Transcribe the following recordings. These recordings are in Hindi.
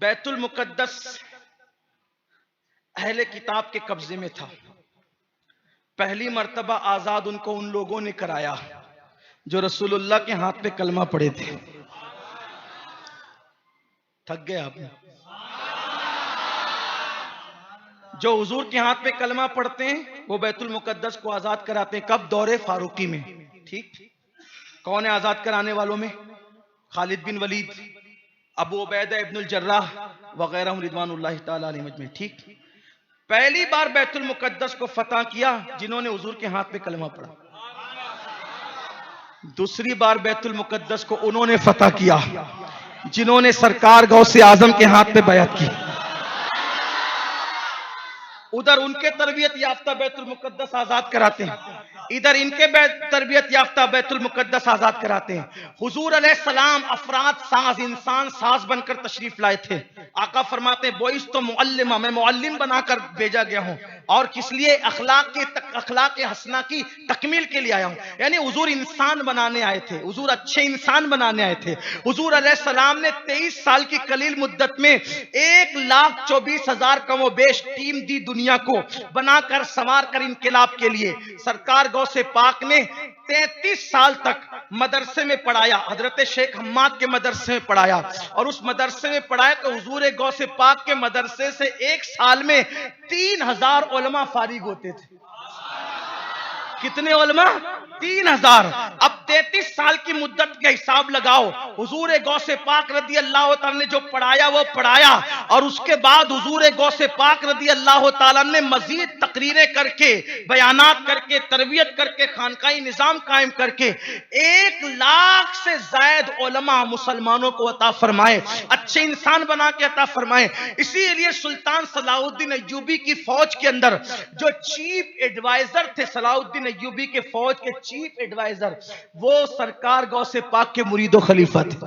बैतुल मुकद्दस अहले किताब के कब्जे में था। पहली मर्तबा आजाद उनको उन लोगों ने कराया जो रसूलुल्लाह के हाथ पे कलमा पड़े थे। थक गए आप? जो हुजूर के हाथ पे कलमा पढ़ते हैं वो बैतुल मुकद्दस को आजाद कराते हैं। कब? दौरे फारूकी में। ठीक। कौन है आजाद कराने वालों में? खालिद बिन वलीद, अबू उबैदा इब्नुल जर्राह वगैरह रिदवानुल्लाहि ताला अलैहिम अजमईन। ठीक। पहली बार बैतुल मुकद्दस को फतह किया जिन्होंने हुजूर के हाथ पे कलमा पढ़ा। दूसरी बार बैतुल मुकद्दस को उन्होंने फतह किया जिन्होंने सरकार गौसे आजम के हाथ पे बैत की। उधर उनके तरबियत याफ्ता बैतुल मुकद्दस आजाद कराते हैं, इधर इनके तरबियत याफ्ता बैतुल मुकद्दस आजाद कराते हैं। हुजूर अलैहिस्सलाम अफराद साज, इंसान साज बनकर तशरीफ लाए थे। आका फरमाते हैं बोइस तो मुअल्लिमा, मैं मुअल्लिम बनाकर भेजा गया हूं। और किस लिए? अखलाक हसना की तकमील के लिए आया हूं। यानी हुजूर इंसान बनाने आए थे, हुजूर अच्छे इंसान बनाने आए थे। हुजूर अलैहिस्सलाम ने 23 साल की कलील मुद्दत में 1,24,000 कमोबेश टीम दी दुनिया को बनाकर संवार कर इनकलाब के लिए। सरकार गौसे पाक ने 33 साल तक मदरसे में पढ़ाया, हजरत शेख हम्माद के मदरसे में पढ़ाया। और उस मदरसे में पढ़ाया तो हुजूर गौसे पाक के मदरसे से एक साल में 3,000 उलमा फारिग होते थे। कितने उलमा? 3,000। अब 33 साल की मुद्दत का हिसाब लगाओ। हुजूर गौसे पाक रदी अल्लाह तआला ने जो पढ़ाया वो पढ़ाया, और उसके बाद हुजूर गौसे पाक रदी अल्लाह तआला ने मजीद तकरीरें करके, बयानात करके, तरबियत करके, खानकाई निजाम कायम करके 1 लाख से ज्यादा उलमा मुसलमानों को अता फरमाए, अच्छे इंसान बना के अता फरमाए। इसीलिए सुल्तान सलाहुद्दीन अय्यूबी की फौज के अंदर जो चीफ एडवाइजर थे, सलाहुद्दीन अय्यूबी के फौज के चीफ एडवाइजर, वो सरकार गौसे पाक के मुरीदो खलीफा थे।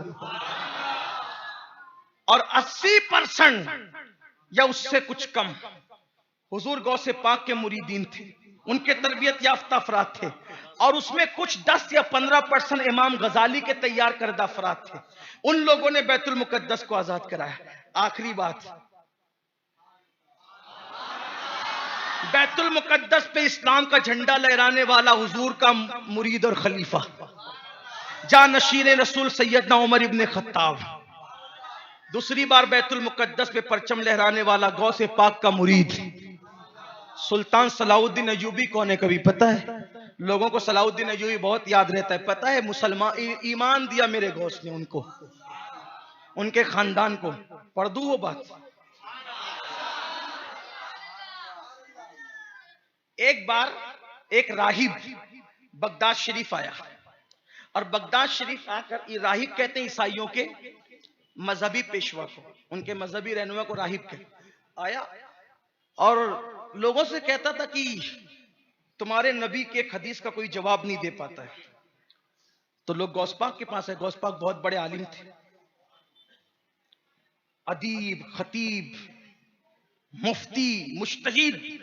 और 80% या उससे कुछ कम हुजूर गौसे पाक के मुरीदीन थे, उनके तरबियत याफ्ता अफराद थे। और उसमें कुछ 10 या 15% इमाम गजाली के तैयार करदा अफराद थे। उन लोगों ने बैतुल मुकद्दस को आजाद कराया। आखिरी बात, बैतुल मुकद्दस पे इस्लाम का झंडा लहराने वाला हुजूर का मुरीद और खलीफा जानशीन रसूल सैयदना उमर इब्ने खत्ताब। दूसरी बार बैतुल मुकद्दस पे परचम लहराने वाला गौसे पाक का मुरीद सुल्तान सलाहुद्दीन अय्यूबी। कौन है? कभी पता है? लोगों को सलाहुद्दीन अय्यूबी बहुत याद रहता है। पता है? मुसलमान ईमान दिया मेरे गौस ने उनको, उनके खानदान को। पढ़ दूं वो बात? एक बार एक राहिब बगदाद शरीफ आया, और बगदाद शरीफ आकर, ये राहिब कहते हैं ईसाइयों के मजहबी पेशवा को, उनके मजहबी रहनुमा को राहिब कहते। आया और लोगों से कहता था कि तुम्हारे नबी के एक हदीस का कोई जवाब नहीं दे पाता है। तो लोग गौस पाक के पास है। गौस पाक बहुत बड़े आलिम थे, अदीब, खतीब, मुफ्ती, मुज्तहिद।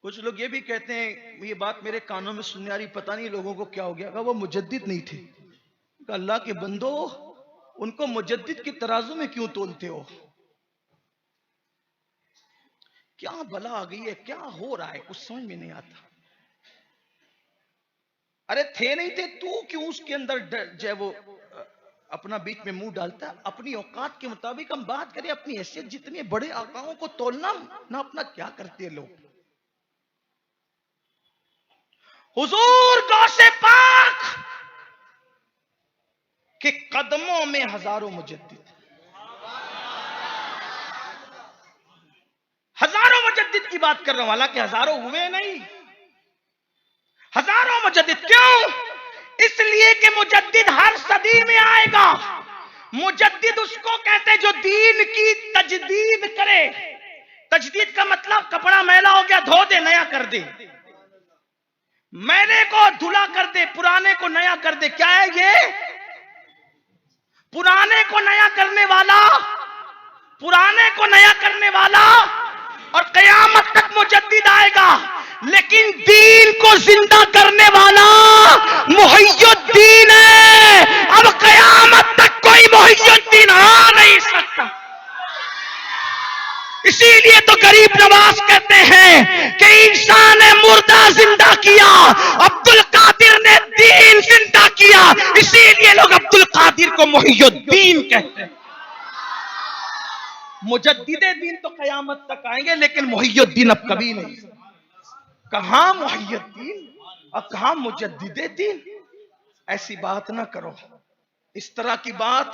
कुछ लोग ये भी कहते हैं, ये बात मेरे कानों में सुनने आ रही, पता नहीं लोगों को क्या हो गया। वो मुजद्दिद नहीं थे। अल्लाह के बंदो, उनको मुजद्दिद के तराजू में क्यों तोलते हो? क्या भला आ गई है? क्या हो रहा है? कुछ समझ में नहीं आता। अरे थे नहीं थे, तू क्यों उसके अंदर जो है वो अपना बीच में मुंह डालता है? अपनी औकात के मुताबिक हम बात करें। अपनी हैसियत जितने बड़े आकाओं को तोलना ना, अपना क्या करते हैं लोग। हुजूर गौसे पाक के कदमों में हजारों मुजद्दिद, हजारों मुजद्दिद की बात कर रहा हूं। हालांकि हजारों हुए नहीं, हजारों मुजद्दिद। क्यों? इसलिए कि मुजद्दिद हर सदी में आएगा। मुजद्दिद उसको कहते हैं जो दीन की तजदीद करे। तजदीद का मतलब कपड़ा मैला हो गया, धो दे, नया कर दे। मैले को धुला कर दे, पुराने को नया कर दे। क्या है ये? पुराने को नया करने वाला, पुराने को नया करने वाला। और कयामत तक मुजद्दिद आएगा, लेकिन दीन को जिंदा करने वाला मुहय्यिद्दीन है। अब कयामत तक कोई मुहय्यिद्दीन इसीलिए तो गरीब नवाज कहते हैं कि इंसान ने मुर्दा जिंदा किया, अब्दुल कादिर ने दीन जिंदा किया। इसीलिए लोग अब्दुल कादिर को मुहियुद्दीन कहते हैं। मुजद्दिदे दीन तो कयामत तक आएंगे, लेकिन मुहियुद्दीन अब कभी नहीं। कहां मुहियुद्दीन और कहां मुजद्दिदे दीन। ऐसी बात ना करो, इस तरह की बात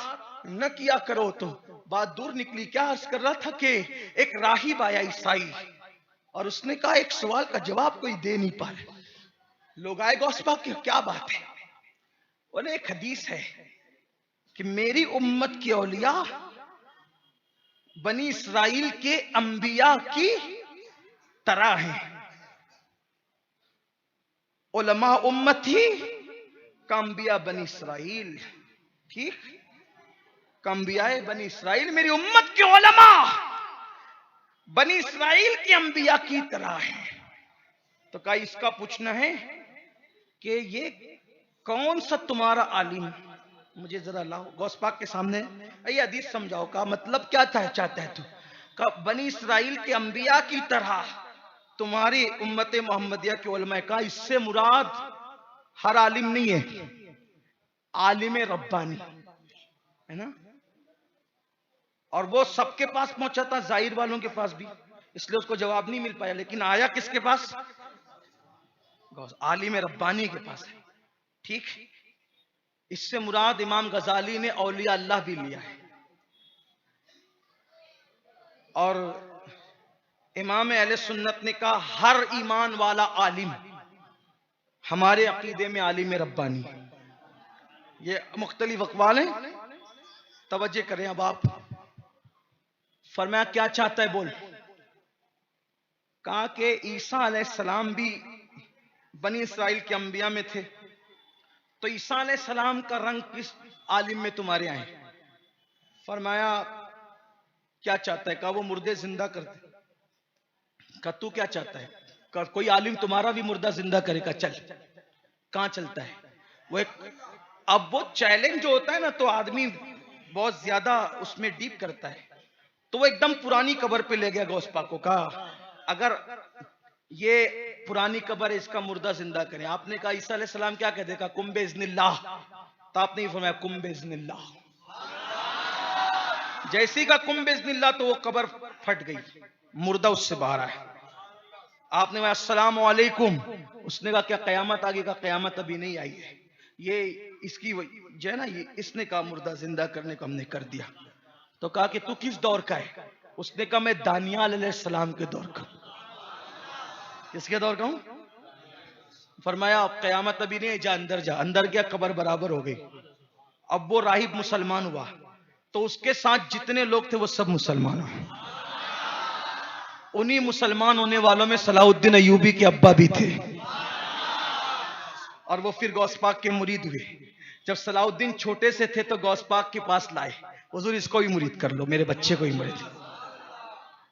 न किया करो। तो बात दूर निकली। क्या अर्ज कर रहा था कि एक राहिब आया ईसाई, और उसने कहा एक सवाल का जवाब कोई दे नहीं पा रहे। लोग आए गौस पाक की, क्या बात है? बोले एक हदीस है कि मेरी उम्मत के औलिया बनी इसराइल के अंबिया की तरह हैं। उलमा उम्मती काम्बिया बनी इसराइल। ठीक, काम्बियाए बनी इसराइल, मेरी उम्मत के उलमा बनी इसराइल के अंबिया की तरह है। तो कहा इसका पूछना है कि ये कौन सा तुम्हारा आलिम, मुझे जरा लाओ गौस पाक के सामने, ये हदीस समझाओ। का मतलब क्या चाहता है तू? का बनी इसराइल के अंबिया की तरह तुम्हारी उम्मत मोहम्मदिया के उलमा। का इससे मुराद हर आलिम नहीं है, आलिम रब्बानी है ना। और वो सबके पास पहुंचा था, जाहिर वालों के पास भी, इसलिए उसको जवाब नहीं मिल पाया। लेकिन आया किसके पास? आलिम रब्बानी के पास है। ठीक, इससे मुराद इमाम गजाली ने औलिया अल्लाह भी लिया है। और इमाम अहले सुन्नत ने कहा हर ईमान वाला आलिम हमारे अकीदे में आलिम रब्बानी। ये मुख्तलिफ अक़वाल हैं, तवज्जो करें। अब आप फरमाया क्या चाहता है बोल। कहा कि ईसा अलैहिस्सलाम भी बनी इसराइल के अंबिया में थे, तो ईसा अलैहिस्सलाम का रंग किस आलिम में तुम्हारे आए? फरमाया क्या चाहता है? कहा वो मुर्दे जिंदा करते। कहा तू क्या चाहता है? कहा कोई आलिम तुम्हारा भी मुर्दा जिंदा करेगा। चल, कहां चलता है वो एक। अब वो चैलेंज जो होता है ना, तो आदमी बहुत ज्यादा उसमें डीप करता है। तो वो एकदम पुरानी कब्र पे ले गया गौस पाक को। कहा अगर ये पुरानी कब्र है, इसका मुर्दा जिंदा करें। आपने कहा ईसा अलैहिस्सलाम क्या कहते? कहा कुम्बे इज़्निल्लाह। तो आपने ही फरमाया कुम्बे इज़्निल्लाह। जैसी का कुम्बे इज़्निल्लाह, तो वो कब्र फट गई, मुर्दा उससे बाहर आया। आपने कहा अस्सलाम वालेकुम। उसने कहा क्या कयामत आ गई? का कयामत अभी नहीं आई है, ये इसकी जो है ना, ये इसने कहा मुर्दा जिंदा करने को हमने कर दिया। तो कहा कि तू किस दौर का है? उसने कहा मैं दानियाल अलैहिस्सलाम के दौर का। किसके दौर का हूं? फरमाया कयामत अभी नहीं, जा अंदर जा। अंदर गया, कब्र बराबर हो गई। अब वो राहिब मुसलमान हुआ, तो उसके साथ जितने लोग थे वो सब मुसलमान हुए। उन्हीं मुसलमान होने वालों में सलाहुद्दीन अय्यूबी के अब्बा भी थे, और वो फिर गौस पाक के मुरीद हुए। जब सलाहुद्दीन छोटे से थे तो गौस पाक के पास लाए, हुजूर इसको भी मुरीद कर लो, मेरे बच्चे को ही मुरीद।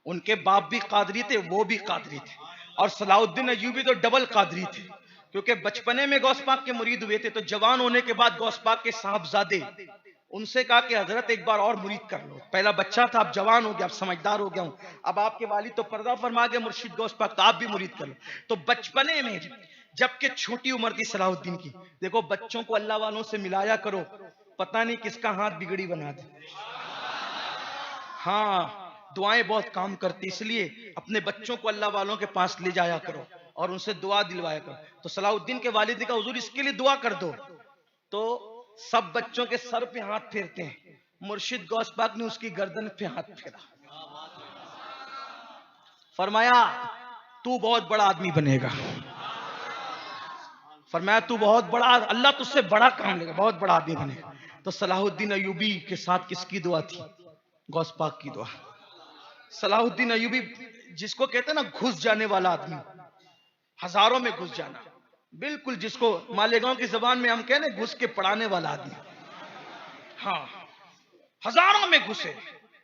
उनके बाप भी कादरी थे, वो भी कादरी थे, और सलाहुद्दीन अय्यूबी तो डबल कादरी थे, क्योंकि बचपने में गौस पाक के मुरीद हुए थे। तो जवान होने के बाद गौस पाक के साहबजादे उनसे कहा कि हजरत एक बार और मुरीद कर लो। पहला बच्चा था, अब जवान हो गया, अब समझदार हो गया हूं, अब आपके वालिद तो पर्दा फरमा गए मुर्शिद गौस पाक, तो आप भी मुरीद कर लो। तो बचपने में, जबकि छोटी उम्र थी सलाहुद्दीन की, देखो बच्चों को अल्लाह वालों से मिलाया करो, पता नहीं किसका हाथ बिगड़ी बना दे। हाँ, दुआएं बहुत काम करती, इसलिए अपने बच्चों को अल्लाह वालों के पास ले जाया करो और उनसे दुआ दिलवाया करो। तो सलाहुद्दीन के वालिद ने कहा हुजूर इसके लिए दुआ कर दो। तो सब बच्चों के सर पे हाथ फेरते हैं, मुर्शिद गौस पाक ने उसकी गर्दन पे हाथ फेरा। फरमाया तू बहुत बड़ा आदमी बनेगा। फरमाया तू बहुत बड़ा, अल्लाह तुझसे बड़ा काम लेगा, बहुत बड़ा आदमी बनेगा। तो सलाहुद्दीन अय्यूबी के साथ किसकी दुआ थी? गौस पाक की दुआ। सलाहुद्दीन अय्यूबी जिसको कहते हैं ना घुस जाने वाला आदमी, हजारों में घुस जाना, बिल्कुल जिसको मालेगांव की जबान में हम कहने घुस के पढ़ाने वाला आदमी। हाँ, हजारों में घुसे,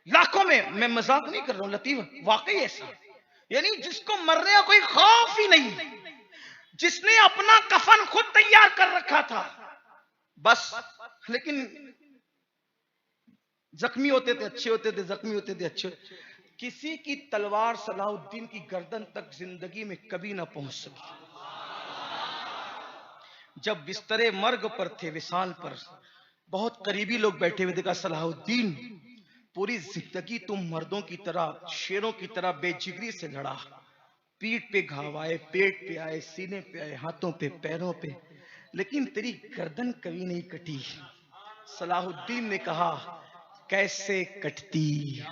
लाखों में। मैं मजाक नहीं कर रहा हूं लतीफ, वाकई ऐसा। यानी जिसको मरने का कोई खौफ ही नहीं, जिसने अपना कफन खुद तैयार कर रखा था बस। लेकिन जख्मी होते थे अच्छे होते थे, जख्मी होते थे अच्छे। किसी की तलवार सलाहुद्दीन की गर्दन तक जिंदगी में कभी ना पहुंच सकी। जब बिस्तरे मर्ग पर थे, विशाल पर बहुत करीबी लोग बैठे हुए, देखा सलाहुद्दीन पूरी जिंदगी तुम मर्दों की तरह, शेरों की तरह बेजिगरी से लड़ा। पीठ पे घाव आए, पेट पे आए, सीने पे आए, हाथों पे, पैरों पे, लेकिन तेरी गर्दन कभी नहीं कटी। सलाहुद्दीन ने कहा, कैसे कटती?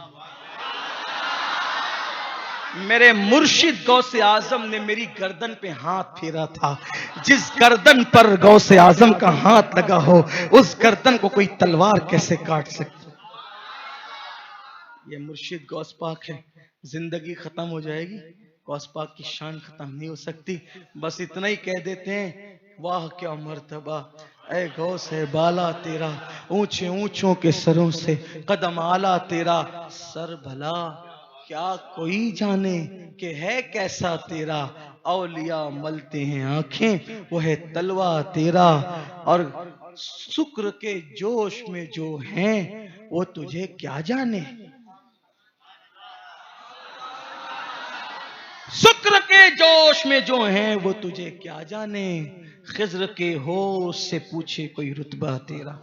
मेरे मुर्शिद गौसे आजम ने मेरी गर्दन पे हाथ फेरा था। जिस गर्दन पर गौसे आजम का हाथ लगा हो, उस गर्दन को कोई तलवार कैसे काट सकती? ये मुर्शिद गौस पाक है। जिंदगी खत्म हो जाएगी, गौस पाक की शान खत्म नहीं हो सकती। बस इतना ही कह देते हैं, वाह क्या मर्तबा ऐ गौस है बाला तेरा, ऊंचे ऊंचों के सरों से कदम आला तेरा। सर भला क्या कोई जाने कि है कैसा तेरा, औलिया मलते हैं आंखें वो है तलवा तेरा। और शुक्र के जोश में जो हैं वो तुझे क्या जाने, शुक्र के जोश में जो हैं वो तुझे क्या जाने। खिज्र के होश से पूछे कोई रुतबा तेरा।